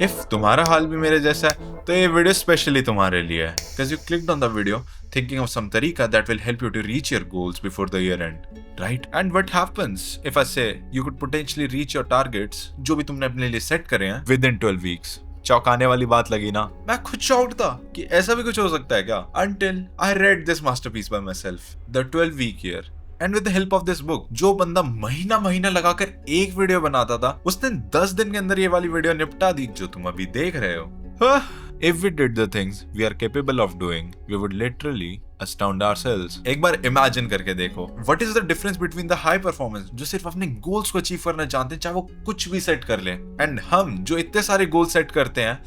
If तुम्हारा हाल भी मेरे जैसा है तो ये वीडियो स्पेशली तुम्हारे लिए है, because you clicked on the video thinking of some tariqa that will help you to reach your goals before the year end, right? And what happens if I say you could potentially reach your targets जो भी तुमने अपने लिए set करे हैं within 12 weeks? चौंकाने वाली बात लगी ना? मैं खुद शॉक्ड था कि ऐसा भी कुछ हो सकता है क्या? Until I read this masterpiece by myself, The 12-Week Year. And with the help of this book, जो बंदा महीना महीना लगाकर एक वीडियो बनाता था, उसने 10 दिन के अंदर ये वाली वीडियो निपटा दी जो तुम अभी देख रहे हो। If we did the things we are capable of doing, we would literally astound ourselves. एक बार इमेजिन करके देखो, what is the difference between the high performance जो सिर्फ अपने गोल्स को अचीव करना चाहते हैं, चाहे वो कुछ भी सेट कर ले, एंड हम जो इतने सारे गोल सेट करते हैं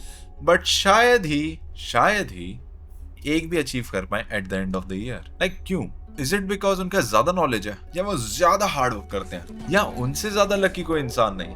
बट शायद ही एक भी अचीव कर पाए at the end of the year. Like क्यों? इज इट बिकॉज उनका ज्यादा नॉलेज है, या वो ज्यादा हार्ड वर्क करते हैं, या उनसे ज्यादा लकी कोई इंसान नहीं?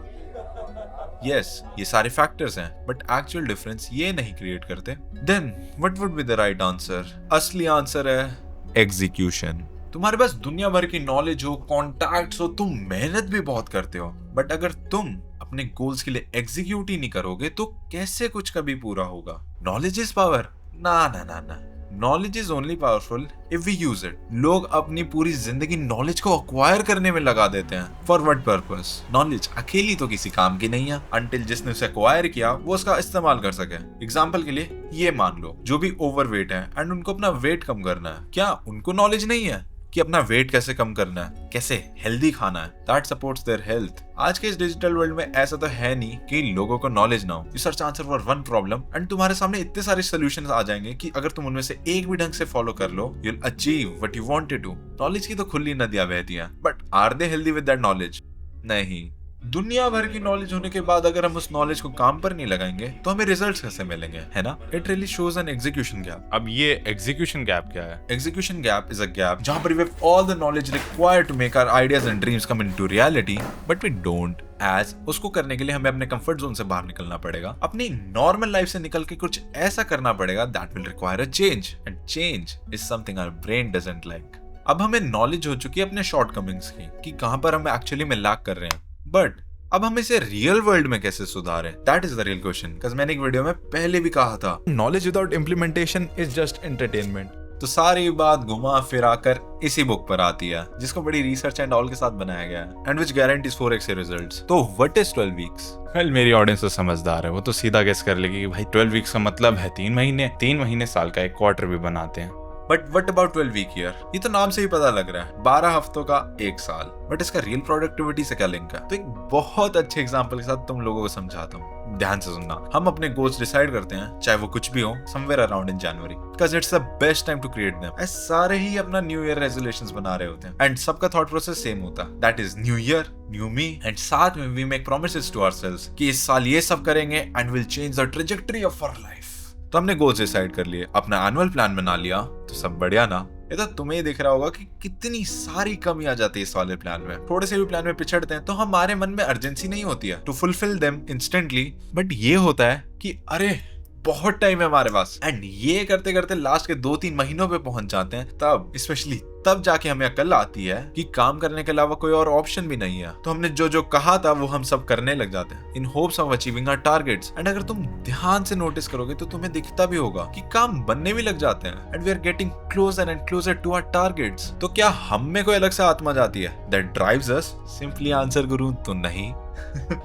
यस, ये सारे फैक्टर्स हैं, बट एक्चुअल डिफरेंस ये नहीं क्रिएट करते। Then what would be the right answer? असली आंसर है एग्जीक्यूशन। तुम्हारे पास दुनिया भर की नॉलेज हो, कॉन्टैक्ट्स हो, तुम मेहनत भी बहुत करते हो, बट अगर तुम अपने गोल्स के लिए एग्जीक्यूट ही नहीं करोगे तो कैसे कुछ कभी पूरा होगा? Knowledge is power? ना। Knowledge is only powerful if we use it. लोग अपनी पूरी जिंदगी नॉलेज को अक्वायर करने में लगा देते हैं। For what purpose? नॉलेज अकेली तो किसी काम की नहीं है अंटिल जिसने उसे अक्वायर किया वो उसका इस्तेमाल कर सके। एग्जाम्पल के लिए ये मान लो, जो भी ओवरवेट है एंड उनको अपना वेट कम करना है, क्या उनको नॉलेज नहीं है कि अपना वेट कैसे कम करना है, कैसे हेल्दी खाना है दैट सपोर्ट्स देयर हेल्थ? आज के इस डिजिटल वर्ल्ड में ऐसा तो है नहीं कि लोगों को नॉलेज ना हो। You search answer for one problem and तुम्हारे सामने इतने सारे सॉल्यूशंस आ जाएंगे कि अगर तुम उनमें से एक भी ढंग से फॉलो कर लो, you will achieve what you wanted to. Knowledge की तो खुली नदियां बहती हैं, but are they healthy with that knowledge? नहीं। दुनिया भर की नॉलेज होने के बाद अगर हम उस नॉलेज को काम पर नहीं लगाएंगे तो हमें रिजल्ट्स कैसे मिलेंगे, है ना? It really shows an execution gap. अब ये एग्जीक्यूशन गैप क्या है? Execution gap is a gap जहां पर we have all the knowledge required to make our ideas and dreams come into reality, but we don't. As उसको करने के लिए हमें अपने कंफर्ट जोन से बाहर निकलना पड़ेगा, अपनी नॉर्मल लाइफ से निकल के कुछ ऐसा करना पड़ेगा that will require a change, and change is something our brain doesn't like. अब हमें नॉलेज हो चुकी है अपने शॉर्टकमिंग्स की कि कहां पर हम एक्चुअली में लैक कर रहे हैं, बट अब हम इसे रियल वर्ल्ड में कैसे सुधारें? That is the real question. Because मैंने एक वीडियो में पहले भी कहा था, knowledge without implementation is just entertainment. तो सारी बात घुमा फिरा कर इसी बुक पर आती है, जिसको बड़ी रिसर्च एंड ऑल के साथ बनाया गया है, and which guarantees 4x results. तो व्हाट इज 12 वीक्स? वेल, मेरी ऑडियंस तो समझदार है, वो तो सीधा गेस कर लेगी कि भाई 12 वीक्स का मतलब है 3 महीने। 3 महीने साल का एक क्वार्टर भी बनाते हैं। But what about 12-week year? ये तो नाम से ही पता लग रहा है 12 हफ्तों का एक साल, बट इसका रियल प्रोडक्टिविटी से क्या लिंक है? तो एक बहुत अच्छे एग्जांपल के साथ तुम लोगों को समझाता हूँ, ध्यान से सुनना। हम अपने गोल्स डिसाइड करते हैं, चाहे वो कुछ भी हो, somewhere around in January, because it's the best time to create them. सारे ही अपना न्यू ईयर रेजोल्यूशंस बना रहे होते हैं एंड सबका थॉट प्रोसेस सेम होता है, that is new year new me, and साथ में we make promises to ourselves कि इस साल ये सब करेंगे and will change the trajectory of our life. तो हमने गोल्स डिसाइड कर लिए, अपना एनुअल प्लान बना लिया, तो सब बढ़िया ना? ये तो तुम्हें ही दिख रहा होगा कि कितनी सारी कमी आ जाती है इस वाले प्लान में। थोड़े से भी प्लान में पिछड़ते हैं तो हमारे मन में अर्जेंसी नहीं होती है to fulfil them instantly, but ये होता है कि अरे बहुत टाइम है हमारे पास, एंड ये करते करते लास्ट के 2-3 महीनों पे पहुंच जाते हैं। तब स्पेशली तब जाके हमें अकल आती है कि काम करने के अलावा कोई और ऑप्शन भी नहीं है। तो हमने जो जो कहा था वो हम सब करने लग जाते हैं in hopes of achieving our targets. And अगर तुम ध्यान से नोटिस करोगे तो तुम्हें दिखता भी होगा कि काम बनने भी लग जाते हैं, and we are getting closer and closer to our targets. तो क्या हम में कोई अलग से आत्मा जाती है that drives us? Simply answer करूं तो नहीं।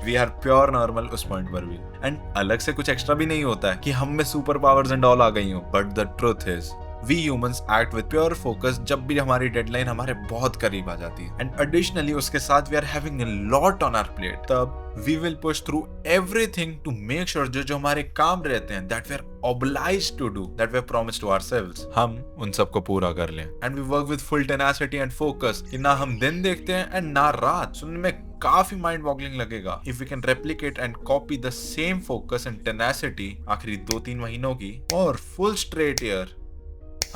वी आर प्योर नॉर्मल उस पॉइंट पर भी, एंड अलग से कुछ एक्स्ट्रा भी नहीं होता है कि हम में सुपर पावर्स एंड ऑल आ गई हो। But the truth is we humans act with pure focus जब भी हमारी डेडलाइन हमारे बहुत करीब आ जाती है, एंड एडिशनली उसके साथ we are having a lot on our plate. तब we will push through everything to make sure जो हमारे काम रहते हैं that we are obliged to do, that we have promised to ourselves, हम उन सबको पूरा कर लें। And we work with full tenacity and focus कि ना हम दिन देखते हैं एंड ना रात। सुनने में काफी माइंड बॉगलिंग लगेगा। If we can replicate and copy the same focus and tenacity आखिरी 2-3 महीनों की और फुल स्ट्रेट ईयर,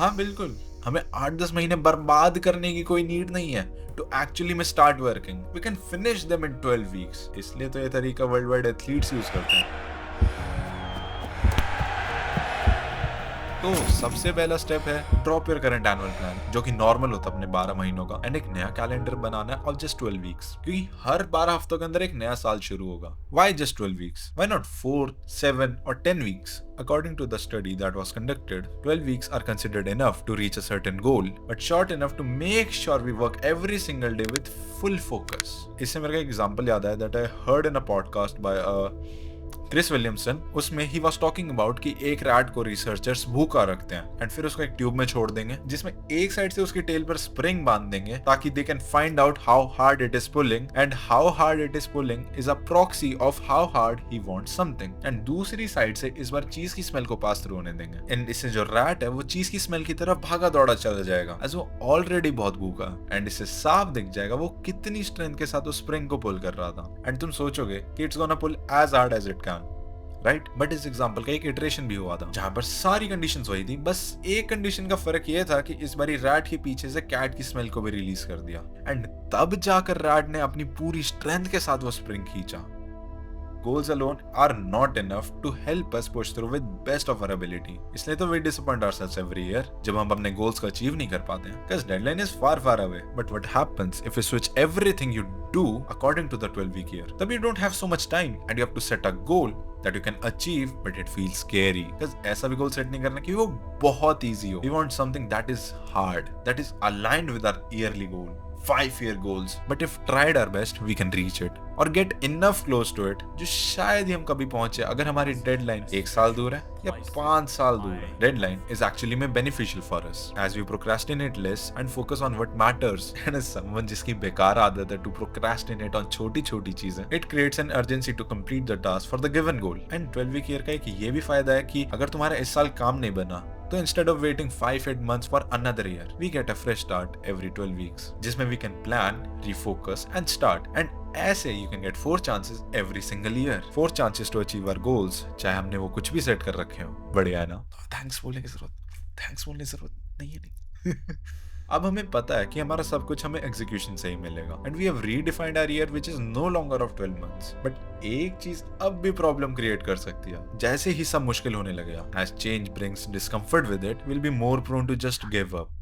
हाँ बिल्कुल, हमें 8-10 महीने बर्बाद करने की कोई नीड नहीं है टू एक्चुअली में start working. We can finish them in 12 weeks. इसलिए तो ये तरीका वर्ल्ड वाइड एथलीट्स यूज करते हैं। तो सबसे पहला स्टेप है drop your current annual plan, जो कि नॉर्मल होता है अपने 12 महीनों का, एंड एक नया कैलेंडर बनाना है ऑफ जस्ट 12 वीक्स, क्योंकि हर 12 हफ्तों के अंदर एक नया साल शुरू होगा। Why just 12 weeks? Why not 4, 7 और 10 weeks? According to the study that was conducted, 12 weeks are considered enough to reach a certain goal, but short enough to make sure we work every single day with full focus. इससे मेरे को एक example याद आया that I heard in a podcast by Chris Williamson. उसमें ही was talking about कि एक रैट को रिसर्चर्स भूखा रखते हैं एंड फिर उसको एक ट्यूब में छोड़ देंगे, जिसमें एक साइड से उसकी टेल पर स्प्रिंग बांध देंगे ताकि they can find out how hard it is pulling, and how hard it is pulling is a proxy of how hard he wants something. And दूसरी साइड से इस बार चीज की स्मेल को पास थ्रू होने देंगे, एंड इससे जो रैट है वो चीज की स्मेल की तरफ भागा दौड़ा चला जाएगा एज वो ऑलरेडी बहुत भूखा, एंड इससे साफ दिख जाएगा वो कितनी स्ट्रेंथ के साथ उस स्प्रिंग को पुल कर रहा था। एंड तुम सोचोगे कि it's gonna pull as hard as it can, right? But इस एग्जांपल का एक इटरेशन भी हुआ था जहां पर सारी कंडीशंस वही थी, बस एक कंडीशन का फर्क ये था कि इस बारी रैट के पीछे से कैट की स्मेल को भी रिलीज कर दिया, एंड तब जाकर रैट ने अपनी पूरी स्ट्रेंथ के साथ वो स्प्रिंग खींचा। Goals alone are not enough to help us push through with best of our ability. इसलिए तो we disappoint ourselves every year जब हम अपने goals को achieve नहीं कर पाते हैं, because deadline is far far away. But what happens if you switch everything you do according to the 12-week year? तब you don't have so much time and you have to set a goal that you can achieve, but it feels scary. Because ऐसा भी goal set नहीं करना कि वो बहुत easy हो. We want something that is hard, that is aligned with our yearly goal. 5-year goals, but if tried our best we can reach it or get enough close to it जो शायद ही हम कभी पहुंचे अगर हमारी deadline 1 साल दूर है या 5 साल दूर है। डेडलाइन is actually में beneficial for us as we procrastinate less and focus on what matters, and as someone जिसकी बेकार आदत है to procrastinate on छोटी-छोटी चीजें, it creates an urgency to complete the task for the given goal. And 12-week year का एक ये भी फायदा है कि अगर तुम्हारा इस साल काम नहीं बना तो instead of waiting 5-8 months for another year, we get a fresh start every 12 weeks, जिसमें we can plan, refocus and start. And ऐसे you can get 4 chances every single year. 4 chances to achieve our goals, चाहे हमने वो कुछ भी set कर रखे हो। बढ़िया है ना? थैंक्स बोलने की जरूरत नहीं है नहीं। अब हमें पता है कि हमारा सब कुछ हमें एग्जीक्यूशन से ही मिलेगा, and we have redefined our year which is no longer of 12 months. But एक चीज अब भी प्रॉब्लम क्रिएट कर सकती है, जैसे ही सब मुश्किल होने लगेगा, as change brings discomfort with it, will be more prone to just give up.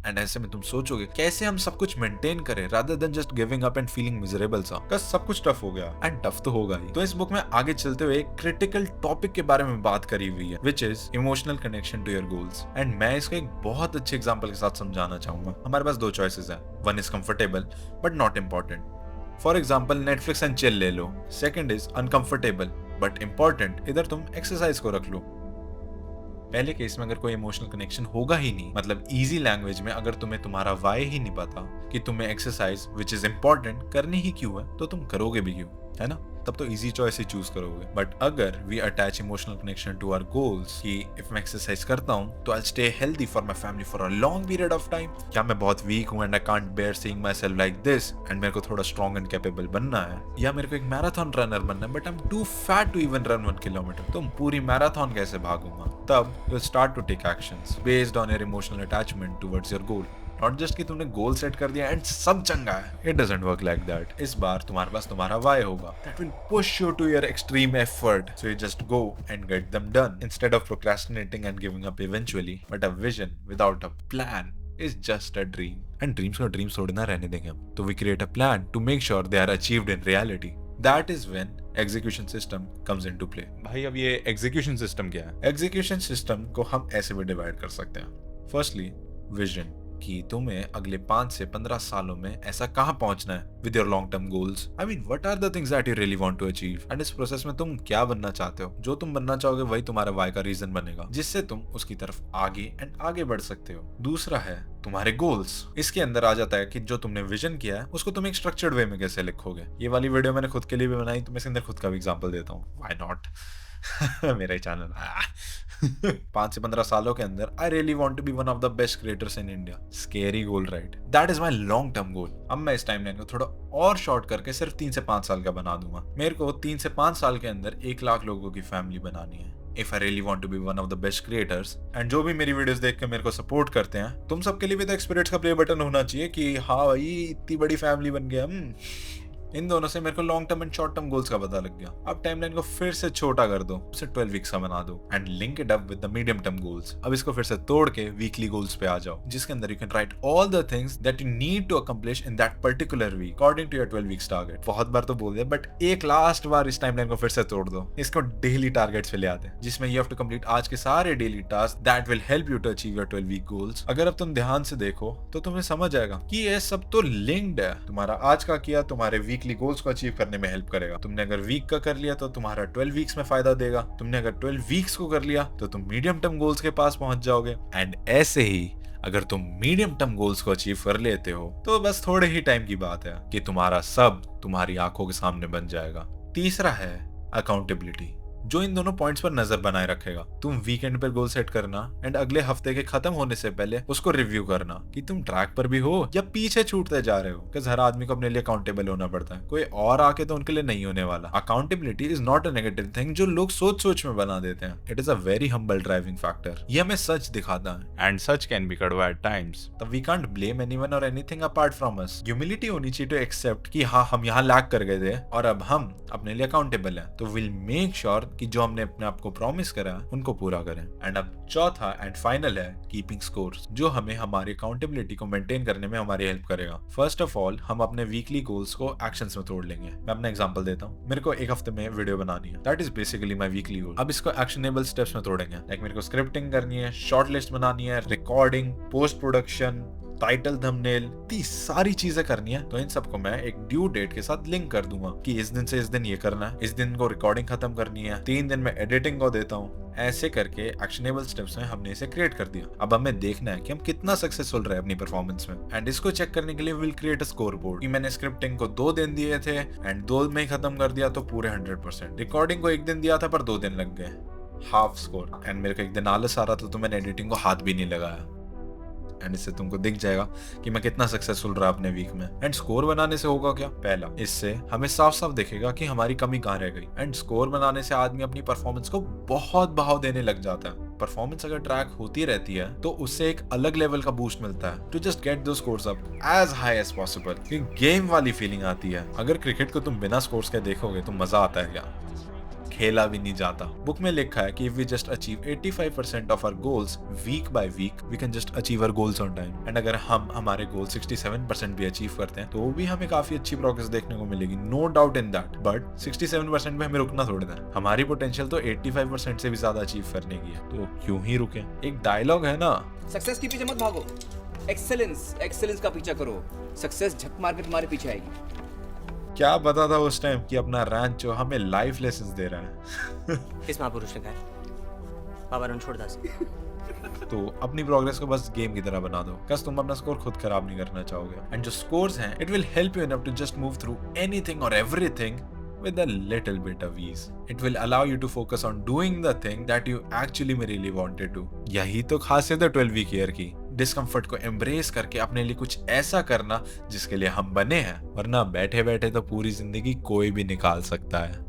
And ऐसे में तुम सोचोगे कैसे हम सब कुछ मेंटेन करें rather than just giving up and feeling miserable सा, बिकॉज़ सब कुछ टफ हो गया, एंड टफ तो होगा ही। तो इस बुक में आगे चलते हुए एक क्रिटिकल टॉपिक के बारे में बात करी हुई है, which is emotional connection to your goals. And मैं इसको एक बहुत अच्छे एग्जांपल के साथ समझाना चाहूंगा। हमारे पास 2 चॉइसेस है, one is comfortable but not important. For example Netflix and chill ले लो। Second is uncomfortable but important, इधर तुम एक्सरसाइज को रख लो। पहले केस में अगर कोई इमोशनल कनेक्शन होगा ही नहीं, मतलब इजी लैंग्वेज में अगर तुम्हें तुम्हारा वाई ही नहीं पता कि तुम्हें एक्सरसाइज विच इज इंपॉर्टेंट करनी ही क्यों है, तो तुम करोगे भी क्यों, है ना? तब तो इजी चॉइस ही चूज करोगे। बट अगर we attach emotional connection to our goals कि इफ मैं एक्सरसाइज करता हूँ तो I stay healthy for my family for a long period of time, क्या मैं बहुत वीक हूँ and I can't bear seeing myself like this, and मेरे को थोड़ा स्ट्रॉन्ग एंड कैपेबल बनना है, या मेरे को एक मैराथन रनर बनना है but I am too fat to even run 1 kilometre, तो पूरी मैराथन कैसे भागूंगा? तब you start to take actions based on your emotional attachment towards your goal. Not just कि तुमने गोल सेट कर दिया एंड सब चंगा है। It doesn't work like that. इस बार तुम्हारे पास तुम्हारा वाई होगा that will push you to your extreme effort, so you just go and get them done instead of procrastinating and giving up eventually. But a vision without a plan is just a dream, and dreams को dreams थोड़ी ना रहने देंगे हम, तो we create a plan to make sure they are achieved in reality. That is when execution system comes into play. भाई अब ये एग्जीक्यूशन सिस्टम क्या है? एग्जीक्यूशन सिस्टम को हम ऐसे भी डिवाइड कर सकते हैं। फर्स्टली विजन, कि तुम्हें अगले 5 से 15 सालों में ऐसा कहां पहुंचना है with your long term goals. I mean what are the things that you really want to achieve, and इस प्रोसेस में तुम क्या बनना चाहते हो। जो तुम बनना चाहोगे वही तुम्हारा वाई का रीजन बनेगा, जिससे तुम उसकी तरफ आगे एंड आगे बढ़ सकते हो। दूसरा है तुम्हारे गोल्स। इसके अंदर आ जाता है कि जो तुमने विजन किया है उसको तुम एक स्ट्रक्चर्ड वे में कैसे लिखोगे। ये वाली वीडियो मैंने खुद के लिए भी बनाई, तो मैं इसके अंदर खुद का भी एग्जांपल देता हूँ, व्हाई नॉट। मेरा ही चैनल 5 से 15 सालों के अंदर I really want to be one of the best creators in India. Scary goal, right? That is my long term goal. अब मैं इस टाइमलाइन को थोड़ा और शॉर्ट करके सिर्फ 3 से 5 साल का बना दूंगा। मेरे को 3 से 5 साल के अंदर 1 लाख लोगों की फैमिली बनानी है। If I really want to be one of the best creators, and जो भी मेरी वीडियोस देख के मेरे को सपोर्ट करते हैं, तुम सबके लिए भी तो एक्सपीरियंस का प्ले बटन होना चाहिए कि हाँ भाई इतनी बड़ी फैमिली बन गया। इन दोनों से मेरे को long term and short term goals का पता लग गया। अब टाइमलाइन को फिर से छोटा कर दो, उसे 12 वीक्स का बना दो and link it up with the medium term goals. अब इसको फिर से तोड़ के वीकली गोल्स पे आ जाओ, जिसके अंदर you can write all the things that you need to accomplish in that particular week according to your 12 weeks target. बहुत बार तो बोल दिया, बट एक लास्ट बार इस टाइमलाइन को फिर से तोड़ दो, इसको डेली टारगेट्स पे ले आते हैं, जिसमें यू हैव टू कंप्लीट आज के सारे daily task that will help you to achieve your 12 week goals. अगर अब तुम ध्यान से देखो तो तुम्हें समझ आएगा कि ये सब तो लिंक्ड है। तुम्हारा आज का किया तुम्हारे वीकली गोल्स को अचीव करने में हेल्प करेगा। तुमने अगर वीक का कर लिया तो तुम्हारा 12 वीक्स में फायदा देगा। तुमने अगर 12 वीक्स को कर लिया तो तुम मीडियम टर्म गोल्स के पास पहुंच जाओगे। एंड ऐसे ही अगर तुम मीडियम टर्म गोल्स को अचीव कर लेते हो तो बस थोड़े ही टाइम की बात है कि तुम्हारा सब तुम्हारी आंखों के सामने बन जाएगा। तीसरा है अकाउंटेबिलिटी, जो इन दोनों पॉइंट्स पर नजर बनाए रखेगा। तुम वीकेंड पर गोल सेट करना एंड अगले हफ्ते के खत्म होने से पहले उसको रिव्यू करना कि तुम ट्रैक पर भी हो या पीछे छूटते जा रहे हो। बिकॉज़ हर आदमी को अपने लिए अकाउंटेबल होना पड़ता है, कोई और आके तो उनके लिए नहीं होने वाला। Accountability is not a negative thing जो लोग सोच सोच में बना देते हैं। It is a very humble driving factor. ये हमें सच दिखाता है एंड सच कैन बी कड़वा एट टाइम्स। तब वी कांट ब्लेम एनीवन और anything apart from us. Humility होनी चाहिए टू एक्सेप्ट कि हाँ, हम यहाँ लैग कर गए थे और अब हम अपने लिए अकाउंटेबल हैं। तो विल मेक श्योर कि जो हमने अपने आपको प्रॉमिस करा उनको पूरा करें। एंड अब चौथा एंड फाइनल है कीपिंग स्कोर्स, जो हमें हमारी अकाउंटेबिलिटी को मेंटेन करने में हमारी हेल्प करेगा। फर्स्ट ऑफ ऑल हम अपने वीकली गोल्स को एक्शंस में तोड़ लेंगे। मैं अपना एग्जांपल देता हूँ। मेरे को एक हफ्ते में वीडियो बनानी है, that is basically my weekly goal. अब इसको एक्शनेबल स्टेप्स में तोड़ेंगे। लाइक मेरे को स्क्रिप्टिंग करनी है, शॉर्ट लिस्ट बनानी है, recording, post production, title, thumbnail, इतनी सारी चीजें करनी है। तो इन सबको मैं एक ड्यू डेट के साथ लिंक कर दूंगा कि इस दिन से इस दिन ये करना है, इस दिन को रिकॉर्डिंग खत्म करनी है, 3 दिन में एडिटिंग को देता हूँ। ऐसे करके एक्शनेबल स्टेप्स में हमने इसे क्रिएट कर दिया। अब हमें देखना है कि हम कितना सक्सेसफुल रहे अपनी परफॉर्मेंस में। एंड इसको चेक करने के लिए will create a score board कि मैंने स्क्रिप्टिंग को 2 दिन दिए थे एंड 2 में ही खत्म कर दिया तो पूरे 100%। रिकॉर्डिंग को 1 दिन दिया था पर 2 दिन लग गए, हाफ स्कोर। एंड मेरे को एक दिन आलस आ रहा था तो मैंने एडिटिंग को हाथ भी नहीं लगाया। एंड इससे तुमको दिख जाएगा कि मैं कितना सक्सेसफुल रहा अपने वीक में। एंड स्कोर बनाने से होगा क्या? पहला, इससे हमें साफ साफ दिखेगा कि हमारी कमी कहाँ रह गई। एंड स्कोर बनाने से आदमी अपनी परफॉर्मेंस को बहुत बहाव देने लग जाता है। परफॉर्मेंस अगर ट्रैक होती रहती है तो उससे एक अलग लेवल का बूस्ट मिलता है to just get those scores up as high as possible. Game वाली फीलिंग आती है। अगर क्रिकेट को तुम बिना स्कोर्स के देखोगे तो मजा आता है क्या? खेला भी नहीं जाता। बुक में लिखा है कि if we just achieve 85% of our goals week by week, we can just achieve our goals on time. And अगर हम हमारे गोल 67% भी अचीव करते हैं तो भी हमें काफी अच्छी प्रोग्रेस देखने को मिलेगी, no doubt in that. But 67% में हमें रुकना थोड़ी ना, हमारी पोटेंशियल तो 85% से भी ज्यादा अचीव करने की है, तो क्यों ही रुके। एक डायलॉग है ना, सक्सेस के पीछे मत भागो, एक्सेलेंस का पीछा करो। सक्सेस झक मार के तुम्हारे पीछे आएगी। क्या पता था उस टाइम कि अपना रैंच जो हमें लाइफ लेसन्स दे रहा है। इस महापुरुष ने कहा बाबा रणछोड़दास। तो अपनी प्रोग्रेस को बस गेम की तरह बना दो, बस तुम अपना स्कोर खुद खराब नहीं करना चाहोगे। एंड जो स्कोर्स हैं, it will help you enough to just move through anything और everything with a little bit of ease. It will allow you to focus on doing the thing that you actually really wanted to. यही तो खासियत है 12 week year की, discomfort को embrace करके अपने लिए कुछ ऐसा करना जिसके लिए हम बने हैं, वरना बैठे बैठे तो पूरी जिंदगी कोई भी निकाल सकता है।